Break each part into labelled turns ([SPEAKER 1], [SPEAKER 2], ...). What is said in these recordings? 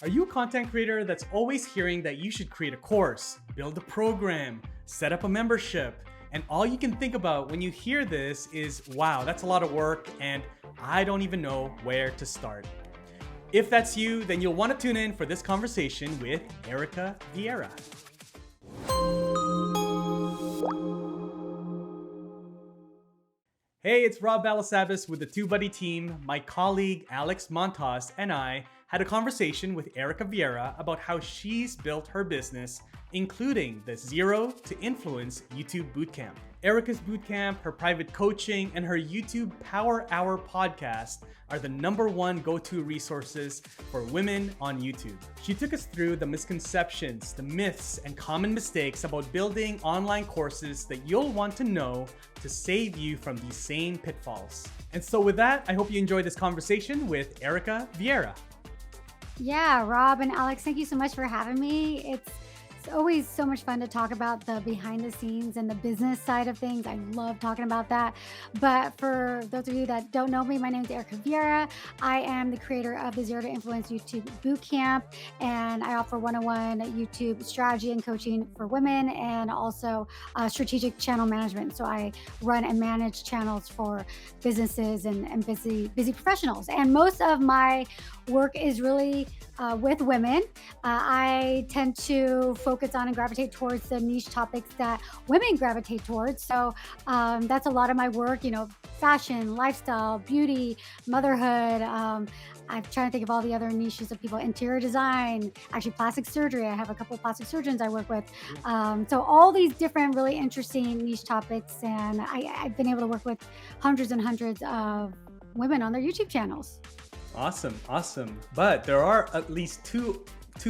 [SPEAKER 1] Are you a content creator that's always hearing that you should create a course, build a program, set up a membership, and all you can think about when you hear this is, wow, that's a lot of work and I don't even know where to start? If that's you, then you'll want to tune in for this conversation with Erica Vieira. Hey, it's Rob Balasabas with the TubeBuddy team. My colleague Alex Montas and I had a conversation with Erica Vieira about how she's built her business, including the Zero to Influence YouTube Bootcamp. Erica's Bootcamp, her private coaching, and her YouTube Power Hour podcast are the #1 go-to resources for women on YouTube. She took us through the misconceptions, the myths, and common mistakes about building online courses that you'll want to know to save you from these same pitfalls. And so with that, I hope you enjoyed this conversation with Erica Vieira.
[SPEAKER 2] Yeah, Rob and Alex, thank you so much for having me. It's always so much fun to talk about the behind the scenes and the business side of things. I love talking about that. But for those of you that don't know me, my name is Erica Vieira. I am the creator of the Zero to Influence YouTube Bootcamp, and I offer one-on-one YouTube strategy and coaching for women, and also strategic channel management. So I run and manage channels for businesses and busy professionals. And most of my work is really with women. I tend to focus on and gravitate towards the niche topics that women gravitate towards. So that's a lot of my work, fashion, lifestyle, beauty, motherhood. I'm trying to think of all the other niches of people, interior design, actually plastic surgery. I have a couple of plastic surgeons I work with. So all these different really interesting niche topics. And I've been able to work with hundreds and hundreds of women on their YouTube channels.
[SPEAKER 1] Awesome. But there are at least two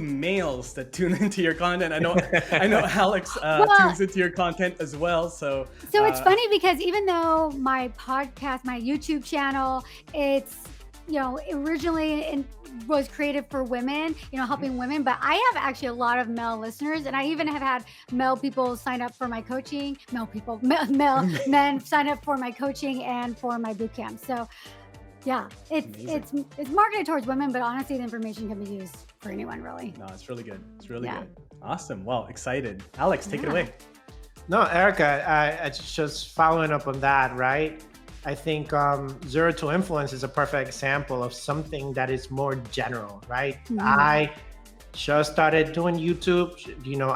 [SPEAKER 1] males that tune into your content. I know Alex tunes into your content as well. So
[SPEAKER 2] it's funny because even though my podcast, my YouTube channel, it's originally was created for women, helping women, but I have actually a lot of male listeners, and I even have had male people sign up for my coaching, men sign up for my coaching and for my bootcamp. So yeah, it's marketed towards women, but honestly, the information can be used for anyone, really.
[SPEAKER 1] No, it's really good. Good. Awesome. Well, excited. Alex, take it away.
[SPEAKER 3] No, Erica, I just following up on that, right? I think Zero to Influence is a perfect example of something that is more general, right? Mm-hmm. I just started doing YouTube.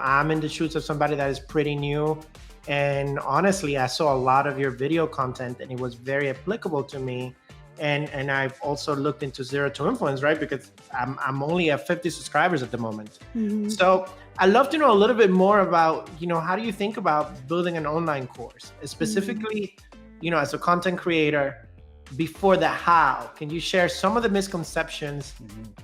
[SPEAKER 3] I'm in the shoes of somebody that is pretty new. And honestly, I saw a lot of your video content and it was very applicable to me. And I've also looked into Zero to Influence, right? Because I'm only at 50 subscribers at the moment. Mm-hmm. So I'd love to know a little bit more about, how do you think about building an online course? Specifically, as a content creator, before the how, can you share some of the misconceptions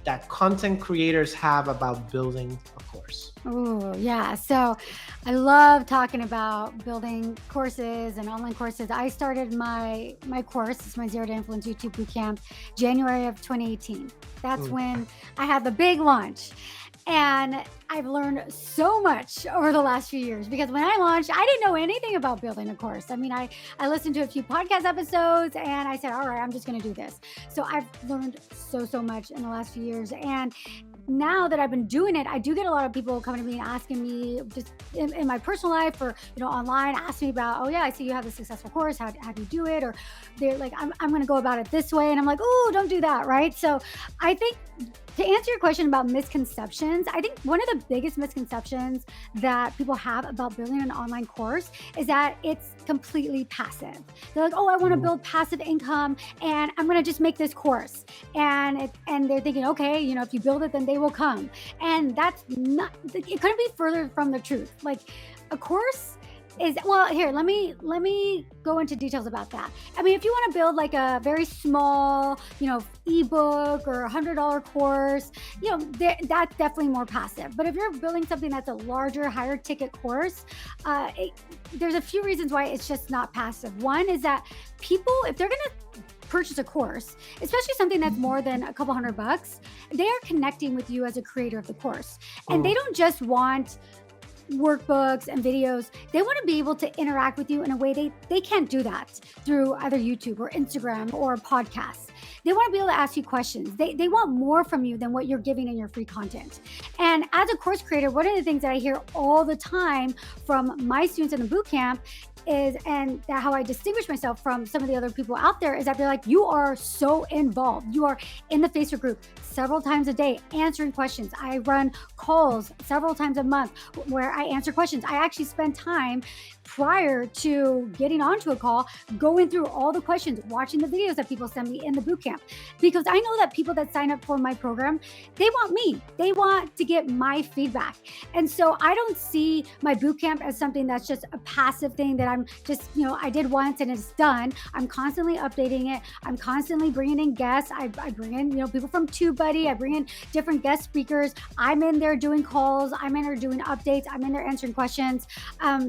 [SPEAKER 3] that content creators have about building a course?
[SPEAKER 2] Oh, yeah. So I love talking about building courses and online courses. I started my course, it's my Zero to Influence YouTube Bootcamp, January of 2018. That's when I had the big launch. And I've learned so much over the last few years, because when I launched, I didn't know anything about building a course. I mean, I listened to a few podcast episodes and I said, all right, I'm just going to do this. So I've learned so much in the last few years. And now that I've been doing it, I do get a lot of people coming to me and asking me just in my personal life or, online, ask me about, oh yeah, I see you have a successful course. How do you do it? Or they're like, I'm going to go about it this way. And I'm like, oh, don't do that. Right. So I think to answer your question about misconceptions, I think one of the biggest misconceptions that people have about building an online course is that it's completely passive. They're like, oh, I want to build passive income and I'm going to just make this course. And they're thinking, okay, if you build it, then they will come. And that's not, it couldn't be further from the truth. Like a course here, let me go into details about that. I mean, if you want to build like a very small, ebook or $100 course, that's definitely more passive. But if you're building something that's a larger, higher ticket course, there's a few reasons why it's just not passive. One is that people, if they're going to purchase a course, especially something that's more than a couple $100, they are connecting with you as a creator of the course. And they don't just want workbooks and videos. They want to be able to interact with you in a way they can't do that through either YouTube or Instagram or podcasts. They want to be able to ask you questions. They want more from you than what you're giving in your free content. And as a course creator, one of the things that I hear all the time from my students in the bootcamp is, and that how I distinguish myself from some of the other people out there, is that they're like, you are so involved. You are in the Facebook group several times a day, answering questions. I run calls several times a month where I answer questions. I actually spend time prior to getting onto a call, going through all the questions, watching the videos that people send me in the bootcamp, because I know that people that sign up for my program, they want me. They want to get my feedback. And so I don't see my bootcamp as something that's just a passive thing that I'm just, I did once and it's done. I'm constantly updating it. I'm constantly bringing in guests. I bring in, people from TubeBuddy. I bring in different guest speakers. I'm in there doing calls. I'm in there doing updates. I'm in there answering questions.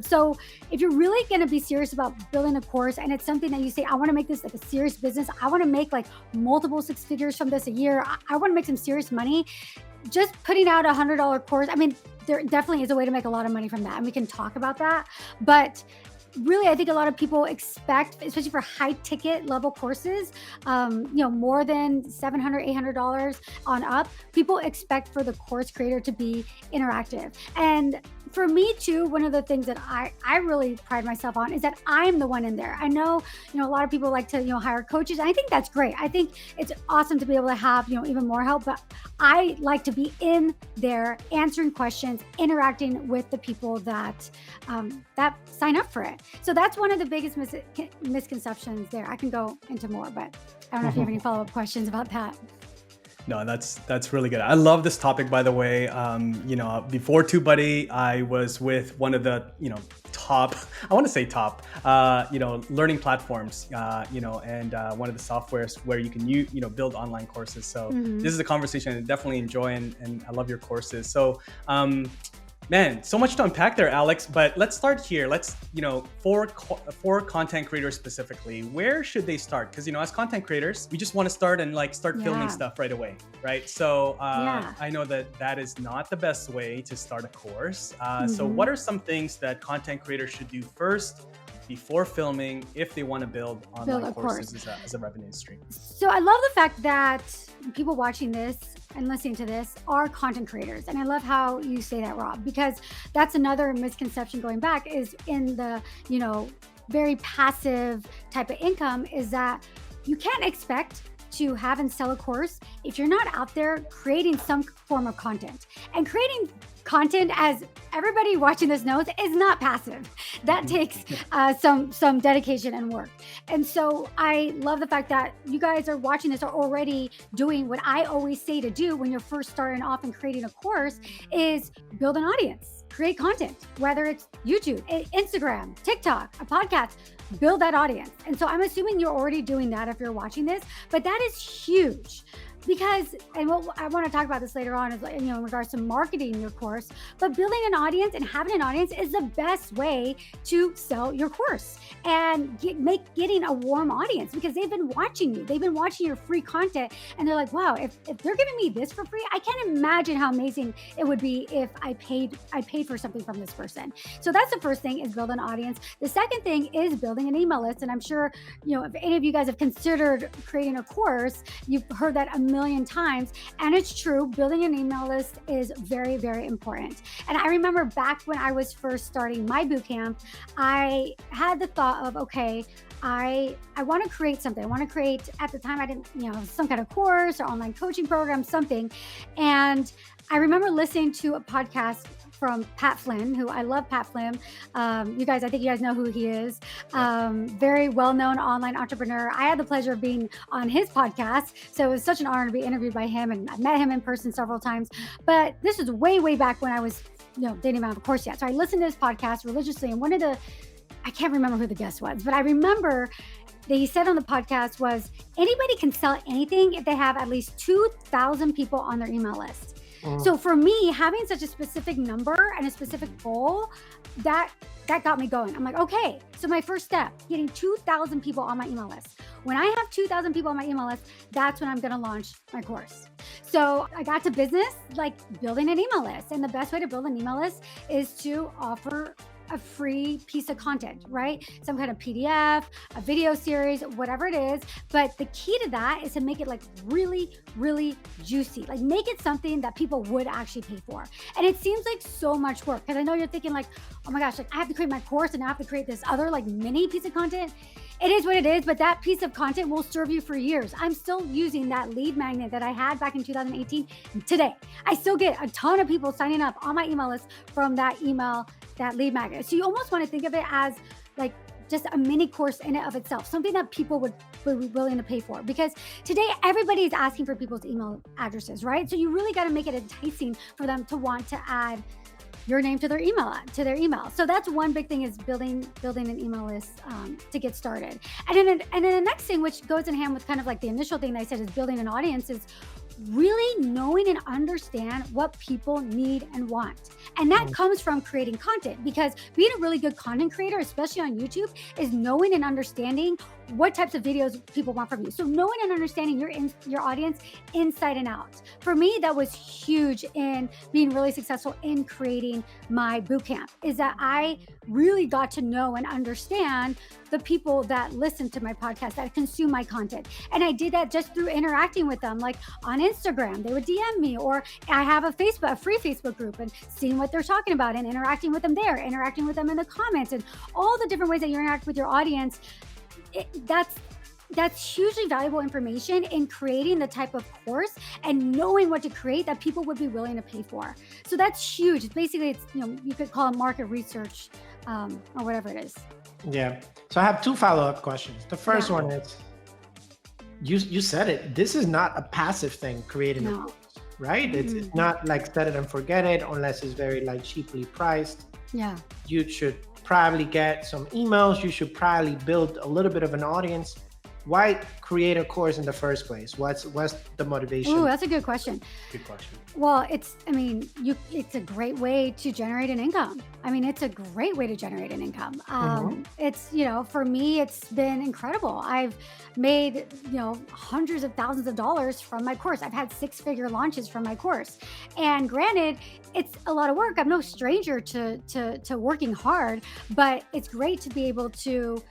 [SPEAKER 2] So if you're really going to be serious about building a course, and it's something that you say, I want to make this like a serious business, I want to make like multiple six figures from this a year, I want to make some serious money, just putting out $100 course, there definitely is a way to make a lot of money from that, and we can talk about that. But really, I think a lot of people expect, especially for high ticket level courses, more than $700, $800 on up, people expect for the course creator to be interactive. And for me too, one of the things that I really pride myself on is that I'm the one in there. I know, a lot of people like to, hire coaches. And I think that's great. I think it's awesome to be able to have, even more help, but I like to be in there answering questions, interacting with the people that, that sign up for it. So that's one of the biggest misconceptions there. I can go into more, but I don't know if you have any follow-up questions about that.
[SPEAKER 1] No, that's really good. I love this topic, by the way. Before TubeBuddy, I was with one of the, top, I want to say top, learning platforms, and one of the softwares where you can, build online courses. So This is a conversation I definitely enjoy, and I love your courses. So, man, so much to unpack there, Alex, but let's start here. Let's, for content creators specifically, where should they start? Because, as content creators, we just want to start and start filming stuff right away, right? So I know that is not the best way to start a course. So what are some things that content creators should do first before filming if they want to build online courses as a revenue stream?
[SPEAKER 2] So I love the fact that people watching this and listening to this are content creators. And I love how you say that, Rob, because that's another misconception going back is in the, very passive type of income, is that you can't expect to have and sell a course if you're not out there creating some form of content. And creating content, as everybody watching this knows, is not passive. That takes some dedication and work. And so I love the fact that you guys are watching this are already doing what I always say to do when you're first starting off and creating a course is build an audience, create content, whether it's YouTube, Instagram, TikTok, a podcast, build that audience. And so I'm assuming you're already doing that if you're watching this, but that is huge. Because, and what I want to talk about this later on is, in regards to marketing your course, but building an audience and having an audience is the best way to sell your course and getting a warm audience, because they've been watching you. They've been watching your free content, and they're like, wow, if they're giving me this for free, I can't imagine how amazing it would be if I paid for something from this person. So that's the first thing, is build an audience. The second thing is building an email list. And I'm sure, if any of you guys have considered creating a course, you've heard that a million times, and it's true. Building an email list is very, very important. And I remember back when I was first starting my bootcamp, I had the thought of, okay, I want to create something. I want to create, at the time I didn't, some kind of course or online coaching program, something. And I remember listening to a podcast from Pat Flynn, who I love Pat Flynn. You guys, I think you guys know who he is. Very well-known online entrepreneur. I had the pleasure of being on his podcast. So it was such an honor to be interviewed by him. And I met him in person several times. But this was way, way back when I was, didn't even have a course yet. So I listened to his podcast religiously. And I can't remember who the guest was, but I remember that he said on the podcast was, anybody can sell anything if they have at least 2,000 people on their email list. So for me, having such a specific number and a specific goal, that got me going. I'm like, okay, so my first step, getting 2,000 people on my email list. When I have 2,000 people on my email list, that's when I'm going to launch my course. So I got to business, like building an email list. And the best way to build an email list is to offer a free piece of content, right? Some kind of PDF, a video series, whatever it is. But the key to that is to make it like really, really juicy. Like make it something that people would actually pay for. And it seems like so much work, because I know you're thinking like, oh my gosh, like I have to create my course and I have to create this other like mini piece of content. It is what it is, but that piece of content will serve you for years. I'm still using that lead magnet that I had back in 2018 today. I still get a ton of people signing up on my email list from that lead magnet. So you almost want to think of it as like just a mini course in and of itself, something that people would be willing to pay for. Because today everybody is asking for people's email addresses, right? So you really got to make it enticing for them to want to add your name to their email. So that's one big thing, is building an email list to get started. And then the next thing, which goes in hand with kind of like the initial thing that I said, is building an audience, is really knowing and understand what people need and want. And that comes from creating content, because being a really good content creator, especially on YouTube, is knowing and understanding what types of videos people want from you. So knowing and understanding your audience inside and out. For me, that was huge in being really successful in creating my bootcamp, is that I really got to know and understand the people that listen to my podcast, that consume my content. And I did that just through interacting with them, like on Instagram, they would DM me, or I have a free Facebook group, and seeing what they're talking about and interacting with them there, interacting with them in the comments, and all the different ways that you interact with your audience. That's hugely valuable information in creating the type of course and knowing what to create that people would be willing to pay for. So that's huge. Basically, you could call it market research, or whatever it is.
[SPEAKER 3] Yeah. So I have two follow-up questions. The first one is, you said it, this is not a passive thing, creating a course, right? It's not like set it and forget it, unless it's very like cheaply priced.
[SPEAKER 2] Yeah.
[SPEAKER 3] You should probably get some emails. You should probably build a little bit of an audience. Why create a course in the first place? What's the motivation?
[SPEAKER 2] Oh, that's a good question.
[SPEAKER 1] Good question.
[SPEAKER 2] Well, it's a great way to generate an income. It's a great way to generate an income. It's, for me, it's been incredible. I've made, hundreds of thousands of dollars from my course. I've had 6-figure launches from my course. And granted, it's a lot of work. I'm no stranger to working hard, but it's great to be able to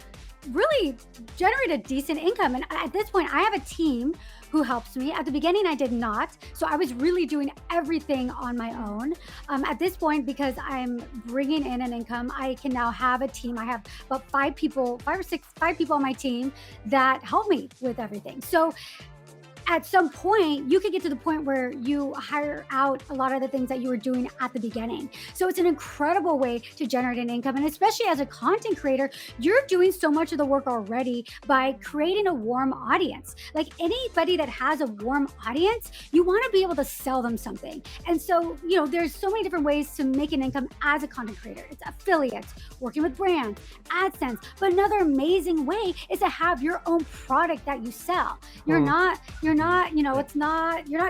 [SPEAKER 2] really generate a decent income. And at this point, I have a team who helps me. At the beginning, I did not. So I was really doing everything on my own. At this point, because I'm bringing in an income, I can now have a team. I have about 5 people on my team that help me with everything. So at some point, you could get to the point where you hire out a lot of the things that you were doing at the beginning. So it's an incredible way to generate an income. And especially as a content creator, you're doing so much of the work already by creating a warm audience. Like anybody that has a warm audience, you want to be able to sell them something. And so, there's so many different ways to make an income as a content creator. It's affiliates, working with brands, AdSense. But another amazing way is to have your own product that you sell. You're not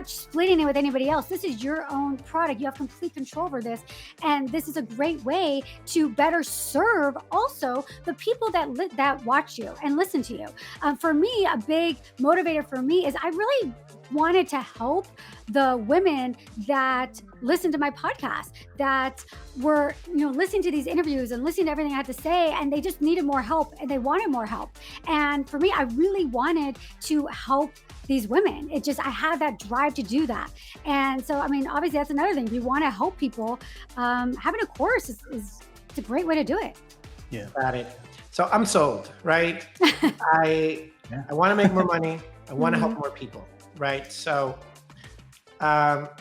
[SPEAKER 2] splitting it with anybody else. This is your own product. You have complete control over this. And this is a great way to better serve also the people that watch you and listen to you. For me, a big motivator for me is I really wanted to help the women that listen to my podcast, that were, listening to these interviews and listening to everything I had to say, and they just needed more help and they wanted more help. And for me, I really wanted to help these women. I had that drive to do that. And so, obviously that's another thing. If you want to help people, having a course is a great way to do it.
[SPEAKER 1] Yeah.
[SPEAKER 3] Got it. So I'm sold, right? I want to make more money. I want to help more people, right? So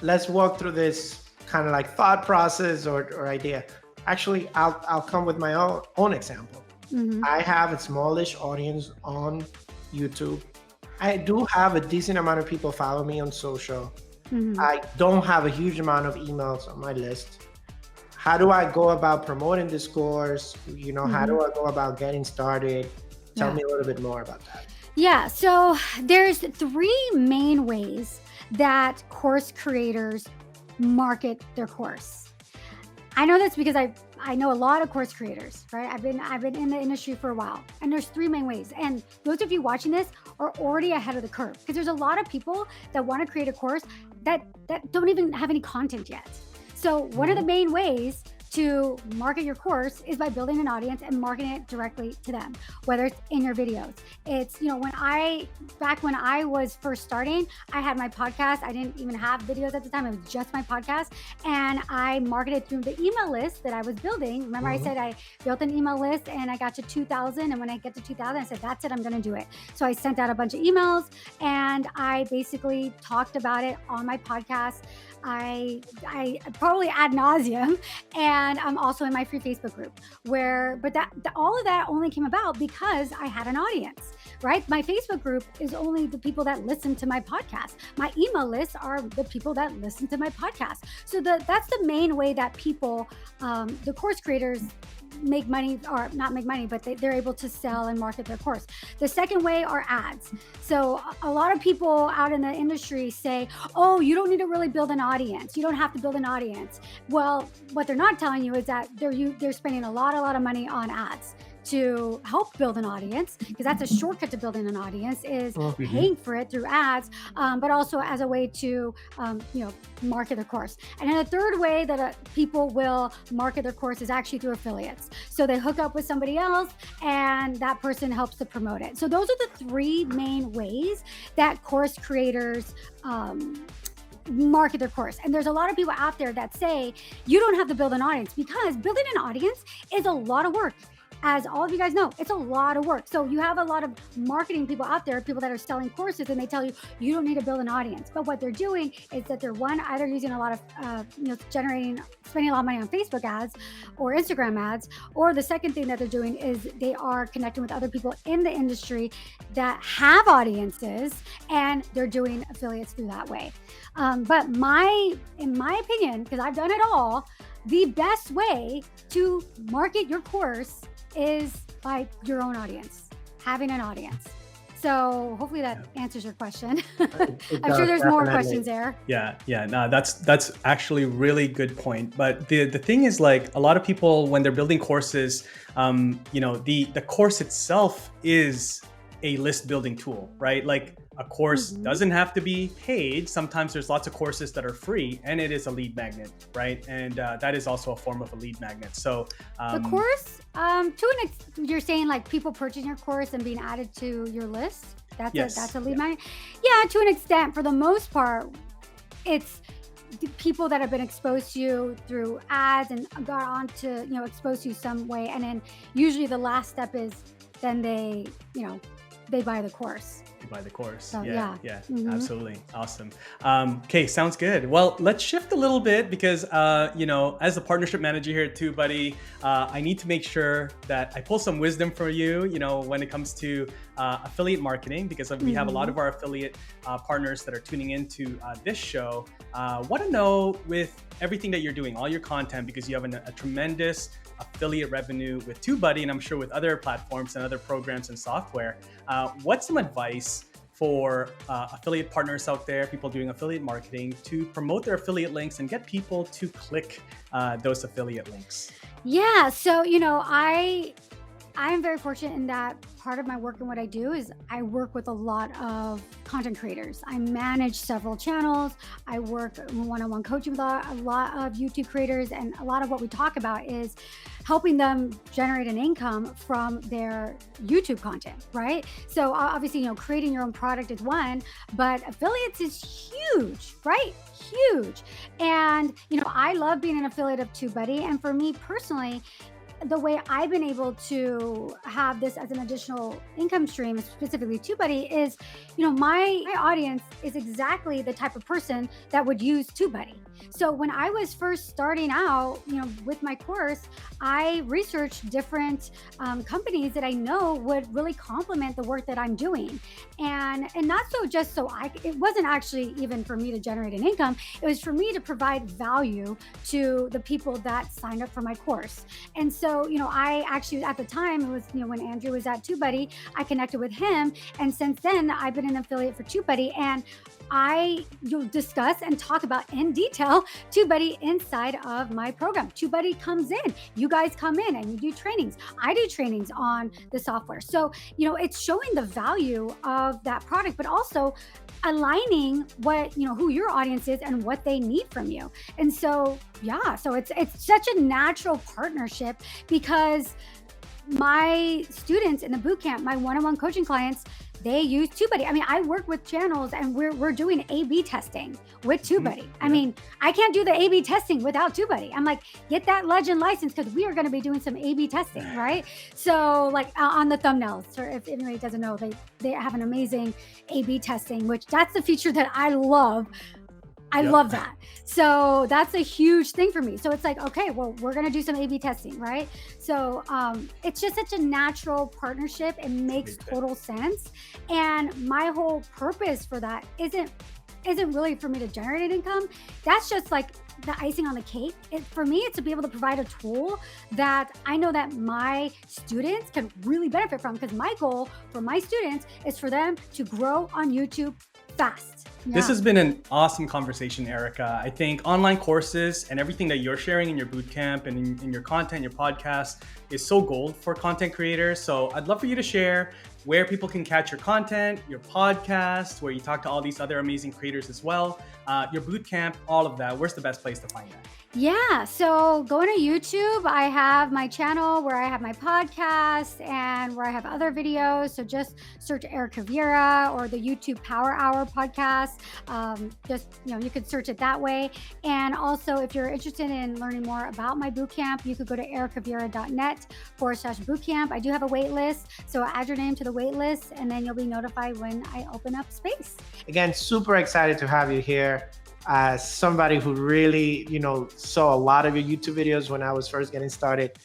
[SPEAKER 3] let's walk through this kind of like thought process or idea. Actually, I'll come with my own example. I have a smallish audience on YouTube. I do have a decent amount of people follow me on social. I don't have a huge amount of emails on my list. How do I go about promoting this course? How do I go about getting started? Tell me a little bit more about that.
[SPEAKER 2] Yeah, so there's 3 main ways that course creators market their course. I know this because I know a lot of course creators, right? I've been in the industry for a while, and there's 3 main ways. And those of you watching this are already ahead of the curve, because there's a lot of people that want to create a course that don't even have any content yet. So one of the main ways to market your course is by building an audience and marketing it directly to them, whether it's in your videos. It's, back when I was first starting, I had my podcast. I didn't even have videos at the time. It was just my podcast. And I marketed through the email list that I was building. Remember, I said I built an email list and I got to 2,000. And when I get to 2,000, I said, that's it, I'm going to do it. So I sent out a bunch of emails and I basically talked about it on my podcast. I probably ad nauseum, and I'm also in my free Facebook group but all of that only came about because I had an audience, right? My Facebook group is only the people that listen to my podcast. My email lists are the people that listen to my podcast. So that's the main way that people, the course creators, make money, or not make money, but they're able to sell and market their course. The second way are ads. So a lot of people out in the industry say, oh, you don't need to really build an audience. You don't have to build an audience. Well, what they're not telling you is that they're spending a lot of money on ads to help build an audience, because that's a shortcut to building an audience, is paying for it through ads, but also as a way to market their course. And then the third way that people will market their course is actually through affiliates. So they hook up with somebody else and that person helps to promote it. So those are the three main ways that course creators market their course. And there's a lot of people out there that say you don't have to build an audience, because building an audience is a lot of work. As all of you guys know, it's a lot of work. So you have a lot of marketing people out there, people that are selling courses, and they tell you, you don't need to build an audience. But what they're doing is that they're either using a lot of, spending a lot of money on Facebook ads or Instagram ads, or the second thing that they're doing is they are connecting with other people in the industry that have audiences, and they're doing affiliates through that way. But in my opinion, because I've done it all, the best way to market your course is by your own audience, having an audience. So hopefully that answers your question. I'm sure there's more questions there.
[SPEAKER 1] Yeah. No, that's actually really good point. But the thing is, like, a lot of people, when they're building courses, the course itself is a list building tool, right? Like, a course doesn't have to be paid. Sometimes there's lots of courses that are free, and it is a lead magnet, right? And that is also a form of a lead magnet. So
[SPEAKER 2] the course, you're saying like people purchasing your course and being added to your list. That's a lead magnet. Yeah, to an extent. For the most part, it's the people that have been exposed to you through ads and got on to exposed to you some way, and then usually the last step is then they buy the course. So,
[SPEAKER 1] Absolutely. Awesome. Okay, sounds good. Well, let's shift a little bit, because as the partnership manager here at TubeBuddy, I need to make sure that I pull some wisdom for you, when it comes to affiliate marketing, because we have a lot of our affiliate partners that are tuning into this show. Want to know, with everything that you're doing, all your content, because you have a tremendous affiliate revenue with TubeBuddy, and I'm sure with other platforms and other programs and software, what's some advice for affiliate partners out there, people doing affiliate marketing, to promote their affiliate links and get people to click those affiliate links?
[SPEAKER 2] Yeah, so I'm very fortunate in that part of my work and what I do is I work with a lot of content creators. I manage several channels. I work one-on-one coaching with a lot of YouTube creators, and a lot of what we talk about is helping them generate an income from their YouTube content, right? So obviously, creating your own product is one, but affiliates is huge, right? Huge. And, I love being an affiliate of TubeBuddy. And for me personally, the way I've been able to have this as an additional income stream, specifically TubeBuddy, is, my audience is exactly the type of person that would use TubeBuddy. So when I was first starting out, with my course, I researched different companies that I know would really complement the work that I'm doing. And not so just so it wasn't actually even for me to generate an income. It was for me to provide value to the people that signed up for my course. And so, I actually, at the time, it was, when Andrew was at TubeBuddy, I connected with him. And since then, I've been an affiliate for TubeBuddy. And you'll discuss and talk about in detail TubeBuddy inside of my program. TubeBuddy comes in, you guys come in and you do trainings. I do trainings on the software. So, it's showing the value of that product, but also aligning what, who your audience is and what they need from you. And so, yeah, so it's such a natural partnership because my students in the boot camp, my one-on-one coaching clients, they use TubeBuddy. I mean, I work with channels and we're doing A/B testing with TubeBuddy. I mean, I can't do the A/B testing without TubeBuddy. I'm like, get that Legend license because we are going to be doing some A/B testing, right? So, like on the thumbnails, or if anybody doesn't know, they have an amazing A/B testing, which that's the feature that I love. I love that. So that's a huge thing for me. So it's like, okay, well, we're going to do some A/B testing, right? So it's just such a natural partnership. It makes total sense. And my whole purpose for that isn't really for me to generate income. That's just like the icing on the cake. For me, it's to be able to provide a tool that I know that my students can really benefit from, because my goal for my students is for them to grow on YouTube fast.
[SPEAKER 1] This has been an awesome conversation, Erica. I think online courses and everything that you're sharing in your bootcamp and in your content, your podcast is so gold for content creators. So I'd love for you to share where people can catch your content, your podcast, where you talk to all these other amazing creators as well, your bootcamp, all of that. Where's the best place to find that?
[SPEAKER 2] Yeah, so going to YouTube, I have my channel where I have my podcast and where I have other videos. So just search Erica Vieira or the YouTube Power Hour podcast. You could search it that way. And also, if you're interested in learning more about my bootcamp, you could go to ericavieira.net/bootcamp. I do have a wait list. So add your name to the wait list and then you'll be notified when I open up space.
[SPEAKER 3] Again, super excited to have you here. As somebody who really, saw a lot of your YouTube videos when I was first getting started,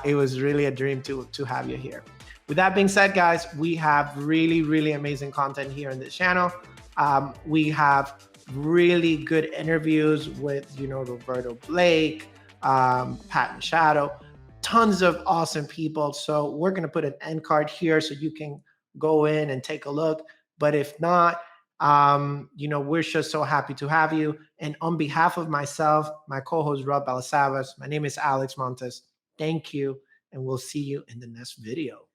[SPEAKER 3] it was really a dream to have you here. With that being said, guys, we have really, really amazing content here on this channel. We have really good interviews with, Roberto Blake, Pat Machado, tons of awesome people. So we're going to put an end card here so you can go in and take a look. But if not, we're just so happy to have you. And on behalf of myself, my co-host Rob Balasavas, my name is Alex Montes. Thank you, and we'll see you in the next video.